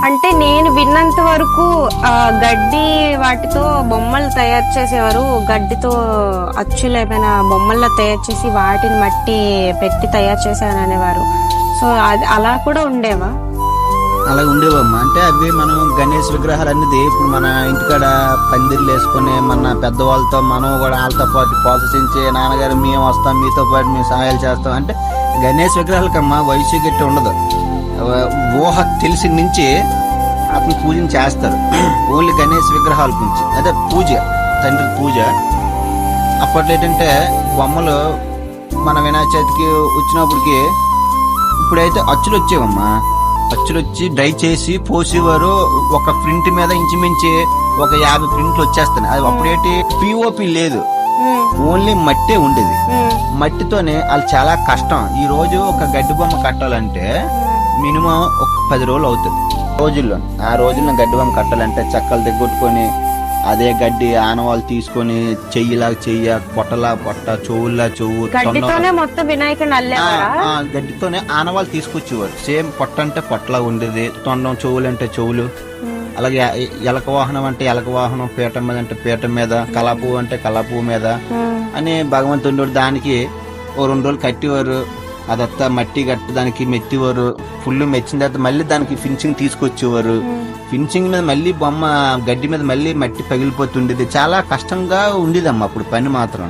అంటే నేను విన్నంత వరకు గడ్డి వాటితో బొమ్మలు తయారు చేసేవారు. గడ్డితో అచ్చులు ఏమైనా బొమ్మల్లో తయారు చేసి వాటిని మట్టి పెట్టి తయారు చేశారు అనేవారు. సో అది అలా కూడా ఉండేవా? అలా ఉండేవమ్మా. అంటే అవి మనం గణేష్ విగ్రహాలు అనేది ఇప్పుడు మన ఇంటికాడ పందిర్లు వేసుకుని మన పెద్దవాళ్ళతో మనం కూడా వాళ్ళతో పాటు ప్రోత్సహించి నాన్నగారు మేము వస్తాం మీతో పాటు మేము సహాయాలు చేస్తాం అంటే గణేష్ విగ్రహాలకమ్మా వయసు గట్టి ఉండదు. ఊహ తెలిసి నుంచి అతను పూజను చేస్తారు. ఓన్లీ గణేష్ విగ్రహాల గురించి అదే పూజ, తండ్రి పూజ. అప్పట్లో ఏంటంటే బొమ్మలు మన వినాయక చవితికి వచ్చినప్పటికి ఇప్పుడైతే అచ్చులు వచ్చేవమ్మా. అచ్చులు వచ్చి డ్రై చేసి పోసేవారు. ఒక ప్రింట్ మీద ఇంచుమించి ఒక 50 ప్రింట్లు వచ్చేస్తాయి. అది అప్పుడేంటి పిఓపి లేదు, ఓన్లీ మట్టే ఉండేది. మట్టితోనే వాళ్ళు చాలా కష్టం. ఈ రోజు ఒక గడ్డి బొమ్మ కట్టాలంటే మినిమం ఒక 10 రోజులు అవుతుంది రోజుల్లో. ఆ రోజుల్లో గడ్డి బొమ్మ కట్టాలంటే చెక్కలు దిగొట్టుకొని అదే గడ్డి ఆనవాళ్ళు తీసుకొని చెయ్యిలాగా చెయ్య, పొట్టలా పొట్ట, చెవుల్లా చెవు, మొత్తం వినాయకుడిని గడ్డితోనే ఆనవాళ్ళు తీసుకొచ్చేవారు. సేమ్ పొట్ట అంటే పొట్టలా ఉండేది, తొండం, చెవులు అంటే చెవులు. అలాగే ఎలక వాహనం అంటే ఎలక వాహనం, పీఠం మీద అంటే పీఠం మీద, కళాపువ్వు అంటే కళాపువ్వు మీద అని భగవంతుడు దానికి ఓ 2 రోజులు కట్టేవారు. అదంతా మట్టి కట్టి దానికి మెత్తివారు. ఫుల్ మెచ్చిన తర్వాత మళ్ళీ దానికి ఫినిషింగ్ తీసుకొచ్చేవారు. ఫినిషింగ్ మీద మళ్ళీ బొమ్మ గడ్డి మీద మళ్ళీ మట్టి పగిలిపోతుండేది. చాలా కష్టంగా ఉండేదమ్మా అప్పుడు పని మాత్రం.